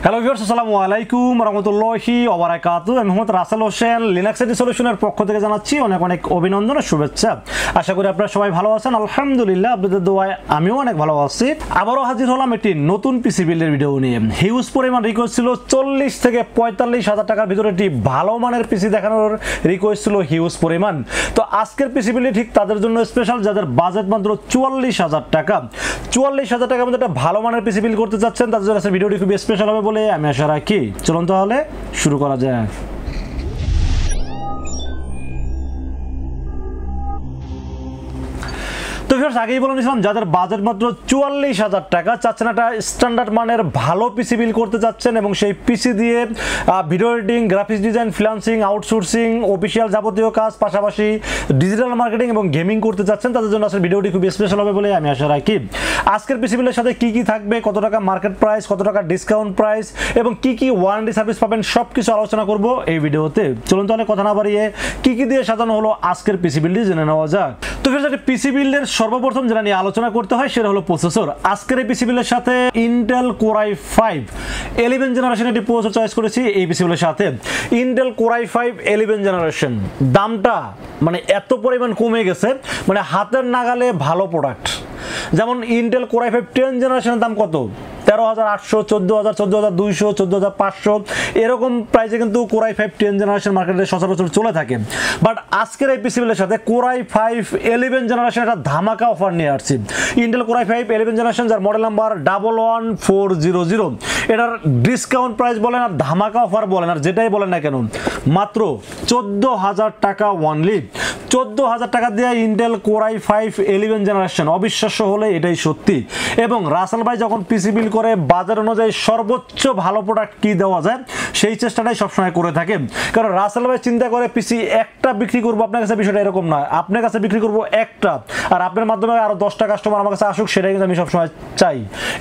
Hello viewers, আসসালামু আলাইকুম রহমতুল্লাহি ওয়া বারাকাতুহু। আমি মোহাম্মদ রাসেল হোসেন, লিনাক্স এডি সলিউশনের পক্ষ থেকে জানাচ্ছি অনেক অনেক অভিনন্দন ও শুভেচ্ছা। আশা করি আপনারা সবাই ভালো আছেন। আলহামদুলিল্লাহ, আপনাদের দোয়ায় আমিও অনেক ভালো আছি। আবারও হাজির হলাম একটি নতুন পিসি বিল্ডের ভিডিও নিয়ে। হিউজ পরিমাণ রিকোয়েস্ট ছিল, 40 থেকে 45 হাজার টাকার ভিতরে একটি ভালো মানের পিসি দেখানোর রিকোয়েস্ট ছিল হিউজ পরিমাণ। তো আজকের পিসি বিল্ড ঠিক তাদের জন্য স্পেশাল, যাদের বাজেট মাত্র 44,000 টাকা। 44,000 টাকার মধ্যে একটা ভালো মানের পিসি বিল্ড করতে চাচ্ছেন, তাদের জন্য ভিডিওটি খুবই স্পেশাল হবে বলে আমি আশা রাখি। চলুন তাহলে শুরু করা যাক। তো ভিউয়ার্স, আগেই বলে নিয়েছিলাম যাদের বাজেট মাত্র 44,000 টাকা, চাচ্ছেন একটা স্ট্যান্ডার্ড মানের ভালো পিসি বিল্ড করতে চাচ্ছেন এবং সেই পিসি দিয়ে video editing, graphics design, freelancing, outsourcing, official যাবতীয় কাজ, পাশাপাশি ডিজিটাল মার্কেটিং এবং গেমিং করতে চাচ্ছেন, তাদের জন্য আসলে ভিডিওটি খুব স্পেশাল হবে বলে আমি আশা রাখি। আজকের পিসি বিল্ডের সাথে কি কি থাকবে, কত টাকা মার্কেট প্রাইস, কত টাকা ডিসকাউন্ট প্রাইস এবং কি কি ওয়ারেন্টি সার্ভিস পাবেন, সব কিছু আলোচনা করব এই ভিডিওতে। চলুন তাহলে কথা না বাড়িয়ে কি কি দিয়ে সাজানো হলো আজকের পিসি বিল্ডটি জেনে নেওয়া যাক। তো ভিউয়ার্স, পিসি বিল্ডের সর্বপ্রথম যেটা নিয়ে আলোচনা করতে হয় সেটা হলো প্রসেসর। আজকের এই পিসি বিল্ডের সাথে ইন্টেল কোর i5 11 জেনারেশন একটি প্রসেসর চয়েস করেছি এই পিসি বিল্ডের সাথে। ইন্টেল কোর i5 11 জেনারেশন, দামটা মানে এত পরিমাণ কমে গেছে, মানে হাতের নাগালে ভালো প্রোডাক্ট। যেমন ইন্টেল কোর i5 10 জেনারেশনের দাম কত? 13,800, 14,000, 14,200, 14,500 এরকম প্রাইসে কিন্তু কোর i5 10 জেনারেশন মার্কেটে সচরাচর চলে থাকে। বাট আজকের এই পিসি বিল্ডের সাথে কোর i5 11 জেনারেশন একটা ধামাকা অফার নিয়ে আসছি। ইন্টেল কোর i5 11 জেনারেশন, যার মডেল নাম্বার 11400, এটার ডিসকাউন্ট প্রাইস বলেন আর ধামাকা অফার বলেন আর যেটাই বলেন না কেন, মাত্র 14,000 টাকা ওয়ানলি। 14,000 টাকা দিয়ে ইন্টেল কোর i5 11 জেনারেশন, অবিশ্বাস্য হলে এটাই সত্যি। এবং রাসেল ভাই যখন পিসি বিল্ড করে বাজার অনুযায়ী সর্বোচ্চ ভালো প্রোডাক্ট কি দেওয়া যায় সেই চেষ্টাটাই সবসময় করে থাকে। কারণ রাসেল ভাই চিন্তা করে পিসি একটা বিক্রি করবো, আপনার কাছে বিষয়টা এরকম নয়, আপনার কাছে বিক্রি করবো একটা আর আপনার মাধ্যমে আরো 10টা কাস্টমার আমার কাছে আসুক, সেটাই কিন্তু আমি সবসময় চাই।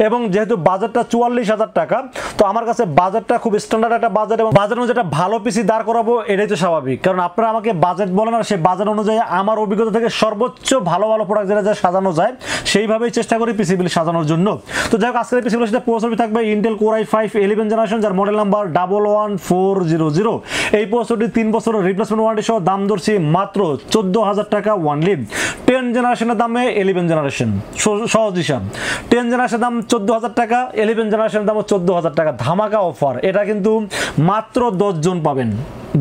এবং যেহেতু বাজেটটা 44,000 টাকা, তো আমার কাছে বাজেটটা খুব স্ট্যান্ডার্ড একটা বাজেট এবং বাজেট অনুযায়ী একটা ভালো পিসি দাঁড় করাবো, এটাই তো স্বাভাবিক। কারণ আপনারা আমাকে বাজেট বলেন আর সেই বাজেট অনুযায়ী আমার অভিজ্ঞতা থেকে সর্বোচ্চ ভালো ভালো প্রোডাক্ট যেটা যা সাজানো যায় সেইভাবেই চেষ্টা করি পিসি বিল সাজানোর জন্য। তো যাই হোক, আজকের পিসি বিলের সাথে প্রসেসর থাকবে ইন্টেল কোর i5 11 জেনারেশন, যার মডেল নাম্বার 11400। এই প্রসেসরটি 3 বছরের রিপ্লেসমেন্ট ওয়ারেন্টি সহ, দাম ধরছি মাত্র 14,000 টাকা ওয়ানলি। 10 জেনারেশনের দামে 11 জেনারেশন, সহজ হিসাব। 10 জেনারেশনের দাম 14,000 টাকা, 11 জেনারেশনের দামও 14,000 টাকা, ধামাকা অফার। এটা কিন্তু মাত্র 10 জন পাবেন।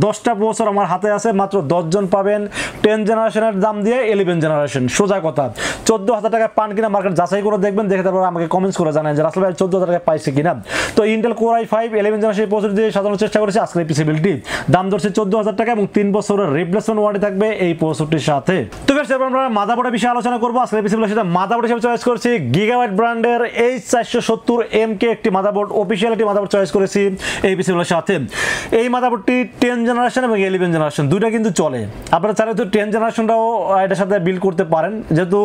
10টা প্রসেসর আমার হাতে আছে, মাত্র 10 জন পাবেন 10 জেনারেশনের দাম দিয়ে 11 জেনারেশন। সোজা কথা, 14,000 টাকায় পান কিনা মার্কেট যাচাই করে দেখবেন, দেখে তারপর আমাকে কমেন্টস করে জানান যে রাসেল ভাই 14,000 টাকায় পাইছে কিনা। তো Intel core i5 11 generation processor দিয়ে সাজানোর চেষ্টা করেছি আজকের এই পিসি বিলটি। দাম ধরছে 14,000 টাকা এবং 3 বছরের রিপ্লেসমেন্ট ওয়ারেন্টি থাকবে এই প্রসেসরটির সাথে। তো বেশ, এবার আমরা মাদারবোর্ডের বিষয়ে আলোচনা করবো। আজকের পিসি বিলের সাথে মাদারবোর্ড হিসেবে চয়েস করেছি গিগাবাইট ব্র্যান্ডের H470MK একটি মাদারবোর্ড, অফিসিয়াল একটি মাদারবোর্ড চয়েস করেছি এই পিসি বিলের সাথে। এই মাদারবোর্ডটি 10 জেনারেশন এবং 11 জেনারেশন দুইটা কিন্তু চলে। আপনারা চাইলে তো 10 জেনারেশনটাও এটার সাথে বিল্ড করতে পারেন, যেহেতু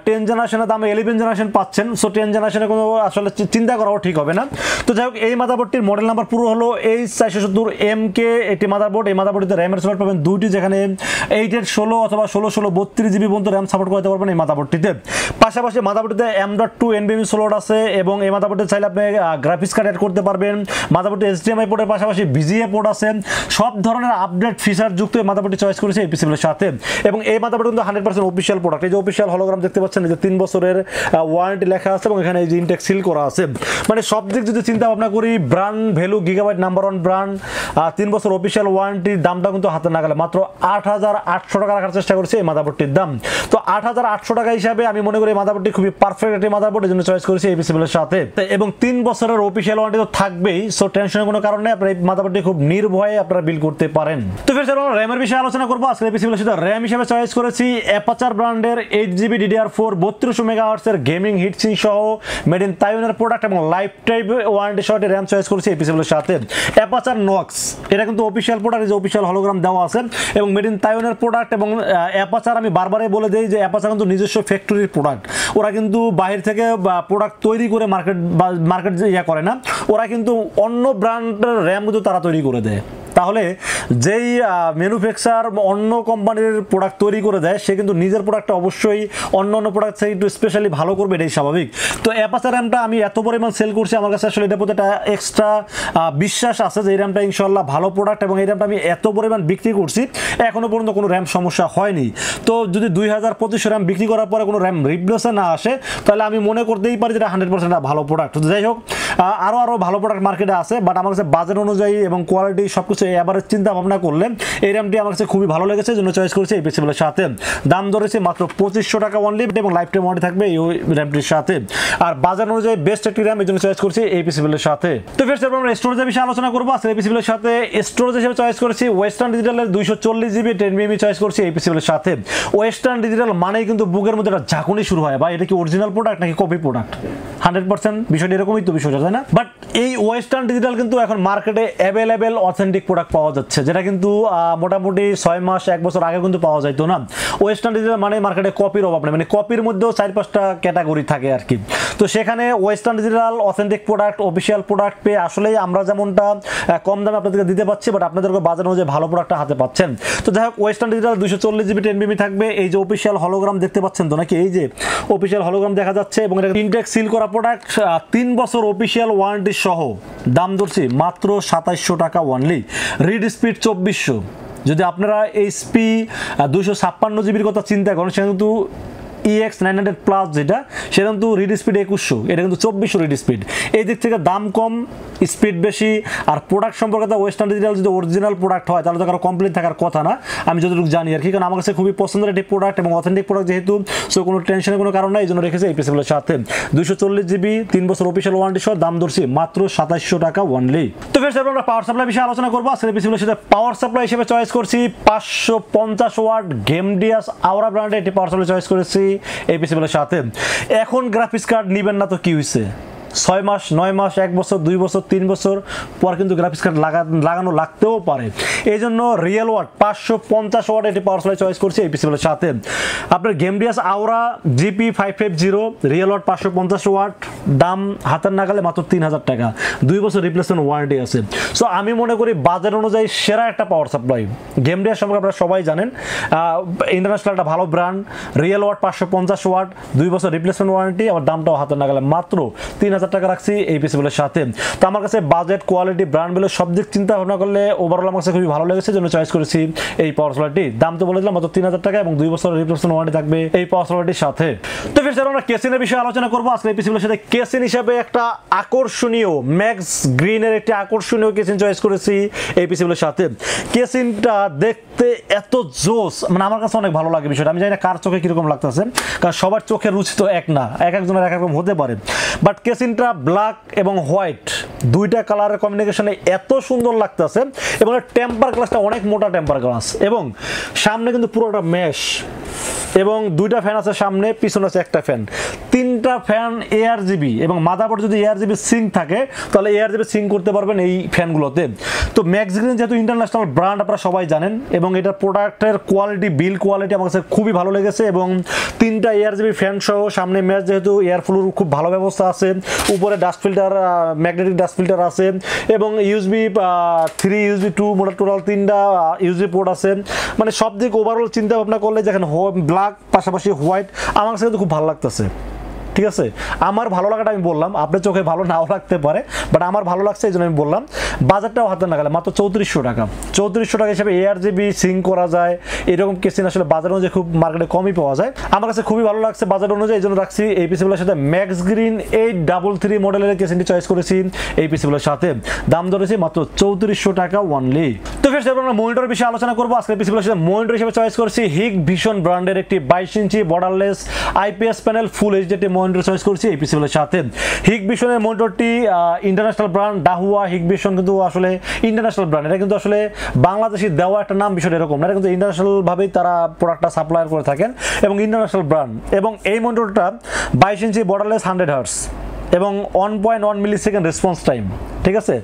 10 জেনারেশনের দামে 11 জেনারেশন পাচ্ছেন, সো 10 জেনারেশনে কোনো আসলে চিন্তা করাও ঠিক হবে না। তো যাই হোক, এই মাদারবোর্ডটির মডেল নাম্বার পুরো হলো H470MK একটি মাদারবোর্ড। এই মাদারবোর্ডটিতে র্যামের সাপোর্ট পাবেন দুইটি, যেখানে 8/16 অথবা 16/32 জিবি পর্যন্ত র্যাম সাপোর্ট করতে পারবেন এই মাদারবোর্ডটিতে। পাশাপাশি মাদারবোর্ডটিতে M.2 NVMe স্লট আছে এবং এই মাদারবোর্ডে চাইলে আপনি গ্রাফিক্স কার্ড অ্যাড করতে পারবেন। মাদারবোর্ডে HDMI পোর্টের পাশাপাশি VGA পোর্ট আছে। সব ধরনের আপডেট ফিচার যুক্ত এই মাদারবোর্ডটি চয়েস করেছে এই পিসি বিলের সাথে। এবং এই মাদারবোর্ড কিন্তু 100% অফিসিয়াল প্রোডাক্ট। এই যে অফিসিয়াল হলোগ্রাম দেখতে পাচ্ছেন, এই যে 3 বছরের ওয়ারেন্টি লেখা আছে এবং এখানে এই যে ইনটেক সিল করা আছে। মানে সব দিক যদি চিন্তা ভাবনা করি, brand value, gigabyte number 1 brand, 3 বছর অফিসিয়াল ওয়ারেন্টির দামটা কিন্তু হাতে নাগালে মাত্র 8,800 টাকা রাখার চেষ্টা করেছে এই মাদারবোর্ডটির দাম। তো 8,800 টাকা হিসাবে আমি মনে করি এই মাদারবোর্ডটি খুবই পারফেক্ট একটি মাদারবোর্ড, এই জন্য চয়েস করেছি এই পিসি বিলের সাথে। এবং 3 বছরের অফিসিয়াল ওয়ারেন্টি তো থাকবেই, সো টেনশনের কোনো কারণ নেই, আপনারা এই মাদারবোর্ডটি খুব নির্ভয়ে আপনারা বিল করতে পারেন। তো ফের আমরা র্যামের বিষয়ে আলোচনা করবো। আজকে পিসি বিলের সাথে র্যাম হিসেবে চয়েস করেছি Apacer ব্র্যান্ডের 8GB DDR4 3200 MHz এর গেমিং হিটসিং সহ মেড ইন তাইওয়ানের প্রোডাক্ট এবং লাইফ টাইম ওয়ারেন্টি সহ র্যাম চয়েস করেছি এই পিসি বিলের সাথে। Apacer Nox, এটা কিন্তু অফিসিয়াল প্রোডাক্ট, যে অফিসিয়াল হলোগ্রাম দেওয়া আছে এবং মেড ইন তাইওয়ানের প্রোডাক্ট। এবং Apacer আমি বারবারই বলে দেই যে Apacer কিন্তু নিজস্ব ফ্যাক্টরির প্রোডাক্ট, ওরা কিন্তু বাহির থেকে প্রোডাক্ট তৈরি করে মার্কেট ইয়া করে না, ওরা কিন্তু অন্য ব্র্যান্ডের র্যাম কিন্তু তারা তৈরি করে দেয়। তাহলে যেই ম্যানুফ্যাকচার অন্য কোম্পানির প্রোডাক্ট তৈরি করে দেয় সে কিন্তু নিজের প্রোডাক্টটা অবশ্যই অন্য প্রোডাক্ট থেকে একটু স্পেশালি ভালো করবে, এটাই স্বাভাবিক। তো অ্যাপাচার র্যামটা আমি এত পরিমাণ সেল করছি, আমার কাছে আসলে এটার প্রতি একটা এক্সট্রা বিশ্বাস আছে যে এই র্যামটা ইনশাল্লাহ ভালো প্রোডাক্ট, এবং এই র্যামটা আমি এত পরিমাণ বিক্রি করছি এখনো পর্যন্ত কোনো র্যাম সমস্যা হয়নি। তো যদি 2000-2500 র্যাম বিক্রি করার পরে কোনো র্যাম রিপ্লেসে না আসে তাহলে আমি মনে করতেই পারি যেটা 100% ভালো প্রোডাক্ট। যাই হোক, আরও ভালো প্রোডাক্ট মার্কেটে আছে, বাট আমার কাছে বাজেট অনুযায়ী এবং কোয়ালিটি সব কিছু এভারেজ চিন্তা ভাবনা করলে এই র্যামটি আমার কাছে খুবই ভালো লেগেছে, জন্য চয়েস করেছি এই পিসিবিলের সাথে। দাম ধরেছে মাত্র 2500 টাকা অনলি, এবং লাইফ টাইম ওয়ারেন্টি থাকবে এই র্যামটির সাথে। আর বাজার অনুযায়ী বেস্ট একটি র্যাম, এই জন্য চয়েস করছি এই পিসিবিলের সাথে। তো ফেরত আমরা স্টোরেজের বিষয়ে আলোচনা করবো। আজকে এই পিসিবিলের সাথে স্টোরেজ হিসেবে চয়েস করেছি ওয়েস্টার্ন ডিজিটালের 240GB 10mm চয়েস করছি এই পিসিবিলের সাথে। ওয়েস্টার্ন ডিজিটাল মানেই কিন্তু বুকের মধ্যে একটা ঝাঁকুনি শুরু হয়, বা এটা কি অরিজিনাল প্রোডাক্ট নাকি কপি প্রোডাক্ট, 100% বিষয়টা এরকমই তো বিষয়টা, তাই না? বাট এই ওয়েস্টার্ন ডিজিটাল কিন্তু এখন মার্কেটে অ্যাভেলেবেল অথেন্টিক প্রোডাক্ট পাওয়া যাচ্ছে, যেটা কিন্তু মোটামুটি 6 মাস 1 বছর আগে কিন্তু পাওয়া যাইতো না। ওয়েস্টার্ন ডিজিটাল মানে মার্কেটে কপির অভাব নেই, মানে কপির মধ্যেও 4-5টা ক্যাটাগরি থাকে আর কি। তো সেখানে western digital authentic product, official product পেয়ে আসলেই আমরা যেমনটা কম দামে আপনাদেরকে দিতে পারছি, বাট আপনাদেরকে বাজার অনুযায়ী ভালো প্রোডাক্টটা হাতে পাচ্ছেন। তো যাই হোক, ওয়েস্টার্ন ডিজিটাল 240GB 10mm থাকবে। এই যে অফিসিয়াল হলোগ্রাম দেখতে পাচ্ছেন তো নাকি, এই যে অফিসিয়াল হলোগ্রাম দেখা যাচ্ছে, এবং এটা ইনটেক সিল করা প্রোডাক্ট, 3 বছর অফিসিয়াল ওয়ারেন্টি সহ। দাম ধরছি মাত্র 2700 টাকা অনলি। Read speed 2400। যদি আপনারা এইচপি 256GBর কথা চিন্তা করেন, সেটা কিন্তু EX 900 প্লাস যেটা, সেটা কিন্তু রিড স্পিড 2100, এটা কিন্তু 2400 রিড স্পিড। এই দিক থেকে দাম কম, স্পিড বেশি। আর প্রোডাক্ট সম্পর্কে ওয়েস্টার্ন ডিজিটাল যদি অরিজিনাল প্রোডাক্ট হয় তাহলে তো কারো কমপ্লেন থাকার কথা না, আমি যতটুকু জানি আর কি, কারণ আমার কাছে খুবই পছন্দের একটি প্রোডাক্ট এবং অথেন্টিক প্রোডাক্ট যেহেতু, সো কোনো টেনশনের কোনো কারণ নাই, এই জন্য রেখেছে এই পিসিবিলের সাথে। 240GB 3 বছর অফিসিয়াল ওয়ারেন্টি সহ, দাম ধরছি মাত্র 2700 টাকা অনলি। তো ফের আমরা পাওয়ার সাপ্লাই বিষয়ে আলোচনা করবো। আজকে পিসিবিলের সাথে পাওয়ার সাপ্লাই হিসেবে চয়েস করছি 550 ওয়াট গেমডিয়াস আওরা ব্র্যান্ডের একটি পাওয়ার সাপ্লাই চয়েস করেছি এই পিসিবিলের সাথে। এখন গ্রাফিক্স কার্ড নিবেন না তো কি হয়েছে, 6 মাস 9 মাস 1 বছর 2 বছর 3 বছর পর কিন্তু গ্রাফিক্স কার্ড লাগানো লাগতেও পারে। এই জন্য রিয়েল ওয়াট 550 ওয়াট একটি পাওয়ার সাপ্লাই চয়েস করছি এই পিসিবিলের সাথে। আপনার গেমডিয়াস আওরা GP550 রিয়েল ওয়াট 550 ওয়াট, দাম হাতের নাগালে মাত্র 3000 টাকা, 2 বছর রিপ্লেসমেন্ট ওয়ারেন্টি আছে। সো আমি মনে করি বাজার অনুযায়ী সেরা একটা পাওয়ার সাপ্লাই। গেমডিয়াস সম্পর্কে আপনারা সবাই জানেন, ইন্টারন্যাশনাল একটা ভালো ব্র্যান্ড। রিয়েল ওয়াট 550 ওয়াট, 2 বছর রিপ্লেসমেন্ট ওয়ারেন্টি, আবার দামটাও হাতের নাগালে মাত্র 3000 টাকা রাখছি এই পিসিবিলের সাথে। তো আমার কাছে বাজেট, কোয়ালিটি, ব্র্যান্ড বিলের সব দিক চিন্তা ভাবনা করলে ওভারঅল আমার কাছে খুবই ভালো লেগেছে, জন্য চয়েস করেছি এই পাওয়ার সাপ্লাইটি। দাম তো বলে দিলাম মাত্র 3000 টাকা, এবং 2 বছর রিপ্লেসমেন্ট ওয়ারেন্টি থাকবে এই পাওয়ার সাপ্লাইটির সাথে। তো ফির আমরা কেসিনের বিষয়ে আলোচনা করবো। আজকে এই পিসিবিলের সাথে কেসিন হিসাবে একটা আকর্ষণীয় ম্যাক্স গ্রিনের একটি আকর্ষণীয় কেসিন চয়েস করেছি এই পিসিবিলের সাথে। কেসিনটা দেখতে এত জোস, মানে আমার কাছে অনেক ভালো লাগে বিষয়টা। আমি জানি না কার চোখে কিরকম লাগতেছে, কারণ সবার চোখের রুচি তো এক না, এক একজনের এক রকম হতে পারে। বাট কেসিনটা ব্ল্যাক এবং হোয়াইট দুইটা কালারের কম্বিনেশনে এত সুন্দর লাগতেছে, এবং টেম্পার গ্লাসটা অনেক মোটা টেম্পার গ্লাস, এবং সামনে কিন্তু পুরোটা মেশ, এবং 2টা ফ্যান আছে সামনে, পিছনে আছে একটা ফ্যান, 3টা ফ্যান ARGB, এবং মাদারবোর্ড যদি ARGB সিঙ্ক থাকে তাহলে ARGB সিঙ্ক করতে পারবেন এই ফ্যানগুলোতে। তো ম্যাক্সগ্রিন যেহেতু ইন্টারন্যাশনাল ব্র্যান্ড আপনারা সবাই জানেন, এবং এটা প্রোডাক্টের কোয়ালিটি, বিল কোয়ালিটি আমার কাছে খুবই ভালো লেগেছে, এবং 3টা ARGB ফ্যান সহ সামনে ম্যাচ, যেহেতু এয়ার ফ্লোর খুব ভালো ব্যবস্থা আছে, উপরে dust filter, magnetic dust filter আছে, এবং USB 3 USB 2 মোটর টোটাল 3টা USB পোর্ট আছে। মানে সব দিক ওভারঅল চিন্তা ভাবনা করলে যেখানে ব্ল্যাক পাশাপাশি হোয়াইট, আমার কাছে কিন্তু খুব ভালো লাগতেছে। ঠিক আছে, আমার ভালো লাগাটা আমি বললাম, আপনার চোখে ভালো নাও লাগতে পারে, বাট আমার ভালো লাগছে এই জন্য আমি বললাম। বাজারটাও হাতে নাগালে মাত্র 3400 টাকা। 3400 টাকা হিসেবে ARGB সিঙ্ক করা যায় এরকম কেসিন আসলে বাজার অনুযায়ী খুব মার্কেটে কমই পাওয়া যায়। আমার কাছে খুবই ভালো লাগছে বাজার অনুযায়ী, এই জন্য রাখছি এই পিসিবিলের সাথে। ম্যাক্সগ্রিন 833 মডেলের কেসিনটি চয়েস করেছি এই পিসিবিলের সাথে। দাম ধরেছি মাত্র 3400 টাকা অনলি। তো ফের আমরা মনিটর বিষয়ে আলোচনা করবো। আজকে পিসিবিলের সাথে মনিটর হিসেবে চয়েস করেছি হিকভিশন ব্র্যান্ডের একটি 22 inch borderless IPS panel full HD monitor choice করছি এই পিসিবিলের সাথে। হিকভিশনের মনিটরটি ইন্টারন্যাশনাল ব্র্যান্ড, ডাহুয়া হিকভিশন কিন্তু আসলে ইন্টারন্যাশনাল ব্র্যান্ড, এটা কিন্তু আসলে বাংলাদেশি দেওয়া একটা নাম, বিষয়টা এরকম না, এটা কিন্তু ইন্টারন্যাশনাল ভাবেই তারা প্রোডাক্টটা সাপ্লাই করে থাকেন, এবং ইন্টারন্যাশনাল ব্র্যান্ড। এবং এই মনিটরটা 22 ইঞ্চি বর্ডারলেস 100 হার্টজ এবং 1.1 মিলিসেকেন্ড রেসপন্স টাইম। ঠিক আছে,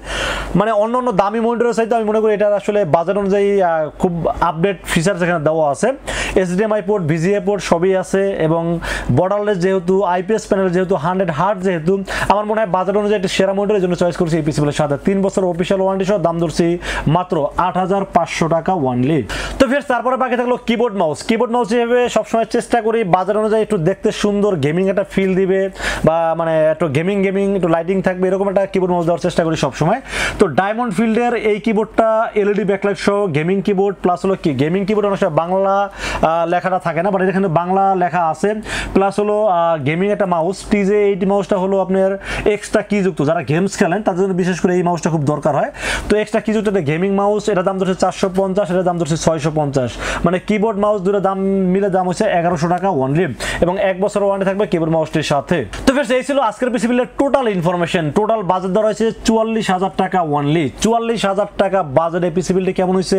মানে অন্য অন্য দামি মনিটরের চাইতে আমি মনে করি এটার আসলে বাজার অনুযায়ী খুব আপডেট ফিচার যেখানে দেওয়া আছে। HDMI পোর্ট, VGA পোর্ট সবই আছে এবং বর্ডারলেস যেহেতু, IPS প্যানেল যেহেতু, 100 হার্টজ যেহেতু, আমার মনে হয় বাজার অনুযায়ী একটা সেরা মডেলের জন্য চয়েস করছি এই পিসিবিলের সাথে। 3 বছর অফিসিয়াল ওয়ারেন্টি সহ, দাম ধরছি মাত্র 8500 টাকা ওয়ানলি। তো ফির তারপরে বাকি থাকলো কিবোর্ড মাউস। কিবোর্ড মাউস যেভাবে সবসময় চেষ্টা করি বাজার অনুযায়ী একটু দেখতে সুন্দর, গেমিং একটা ফিল দিবে বা মানে একটু গেমিং একটু লাইটিং থাকবে, এরকম একটা কিবোর্ড মাউস দেওয়ার চেষ্টা করি সবসময়। তো ডায়মন্ড ফিল্ডের এই কিবোর্ডটা LED ব্যাকলাইট সহ গেমিং কিবোর্ড, প্লাস হলো কি গেমিং কিবোর্ড অনেক সময় বাংলা লেখাটা থাকে না, বাট এখানে বাংলা লেখা আছে, প্লাস হলো গেমিং একটা মাউস। TJ80 মাউসটা হলো আপনার এক্সট্রা কি যুক্ত, যারা গেমস খেলেন তাদের জন্য বিশেষ করে এই মাউসটা খুব দরকার হয়। তো এক্সট্রা কি যুক্ত একটা গেমিং মাউস, এটা দাম ধরছে 450, এটা দাম ধরছে 650, মানে কিবোর্ড মাউস দুটো দাম মিলে দাম হচ্ছে 1100 টাকা ওয়ানলি এবং 1 বছর ওয়ারেন্টি থাকবে কিবোর্ড মাউসটির সাথে। তো ফ্রেন্ডস এই ছিল আজকের পিসি বিলের টোটাল ইনফরমেশন। টোটাল বাজেট ধরা হয়েছে 44000 টাকা ওয়ানলি। 44000 টাকা বাজেটে পিসি বিলটি কেমন হয়েছে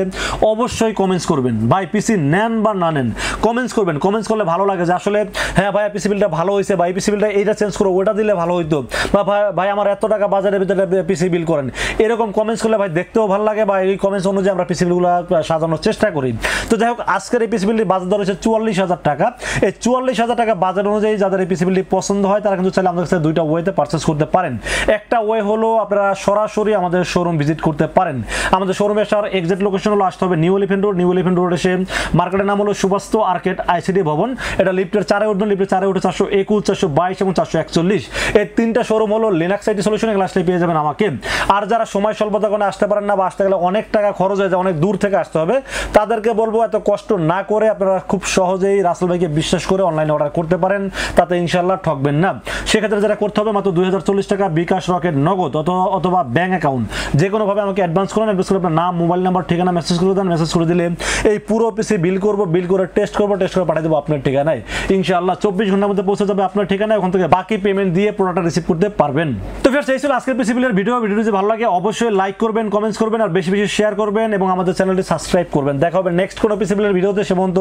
অবশ্যই কমেন্টস করবেন। ভাই পিসি নেন বা না নেন কমেন্টস করবেন। কমেন্টস করলে ভালো লাগে যে আসলে হ্যাঁ ভাই পিসি বিলটা ভালো হয়েছে, ভাই পিসি বিলটা এইটা চেঞ্জ করো, ওটা দিলে ভালো হইতো, বা ভাই আমার এত টাকা বাজারের ভিতরে পিসি বিল করেন, এরকম কমেন্টস করলে ভাই দেখতেও ভালো লাগে বা এই কমেন্টস অনুযায়ী আমরা পিসি বিলগুলো সাজানোর চেষ্টা করি। তো যাই হোক আজকের এই পিসি বিলটির বাজেট ধরা হয়েছে 44000 টাকা। এই 44000 টাকা বাজেট অনুযায়ী যাদের এই পিসি বিলটি পছন্দ হয় তারা কিন্তু চাইলে আমাদের কাছে দুইটা ওয়েতে পারচেস করতে পারেন। একটা ওয়ে হলো আপনারা সরাসরি আমাদের শোরুম ভিজিট করতে পারেন। আমাদের শোরুমে আসার এক্সাক্ট লোকেশন হলো আসতে হবে new elephant road. New elephant road এসে মার্কেটের নাম হলো সুভাস্তু আর্কেড ICT ভবন। এটা লিফটের 4 উঠবেন, লিফটের 4 উঠে 421, 422 এবং 441। এই তিনটা শোরুম হলো লিনাক্স আইটি সলিউশন, ক্লাসটাই পেয়ে যাবেন আমাকে। আর যারা সময় স্বল্পতা কারণে আসতে পারেন না বা আসতে গেলে অনেক টাকা খরচ হয়ে যায়, অনেক দূর থেকে আসতে হবে, তাদেরকে বলবো এত কষ্ট না করে আপনারা খুব সহজেই রাসেল ভাইকে বিশ্বাস করে অনলাইনে অর্ডার করতে পারেন, তাতে ইনশাল্লাহ ঠকবেন না। সেক্ষেত্রে যেটা করতে হবে মাত্র 2040 টাকা বিকাশ, রকেট, নগদ অথবা ব্যাংক অ্যাকাউন্ট যে কোনোভাবে আমাকে অ্যাডভান্স করেন। অ্যাডভান্স করে আপনার নাম, মোবাইল নাম্বার, ঠিকানা মেসেজ করে দেন। মেসেজ করে দিলে এই পুরো পিসি বিল করবো, বিল করে টেস্ট করবো, টেস্ট করে পাঠিয়ে দেবো আপনার ঠিকানায়। ইনশাআল্লাহ 24 ঘন্টার মধ্যে পৌঁছে যাবে আপনার ঠিকানায়। ওখান থেকে বাকি পেমেন্ট দিয়ে প্রোডাক্টটা রিসিভ করতে পারবেন। তো ফ্রেন্ডস এই ছিল আজকের পিসি বিলের ভিডিও। ভিডিওটি যদি ভালো লাগে অবশ্যই লাইক করবেন, কমেন্টস করবেন আর বেশি বেশি শেয়ার করবেন এবং আমাদের চ্যানেলটি সাবস্ক্রাইব করবেন। দেখা হবে নেক্সট কোনো পিসি বিলের ভিডিওতে। সে পর্যন্ত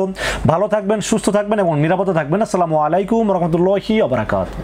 ভালো থাকবেন, সুস্থ থাকবেন এবং নিরাপদে থাকবেন। আসসালামু আলাইকুম ওয়া রাহমাতুল্লাহি ওয়া বারাকাতুহু।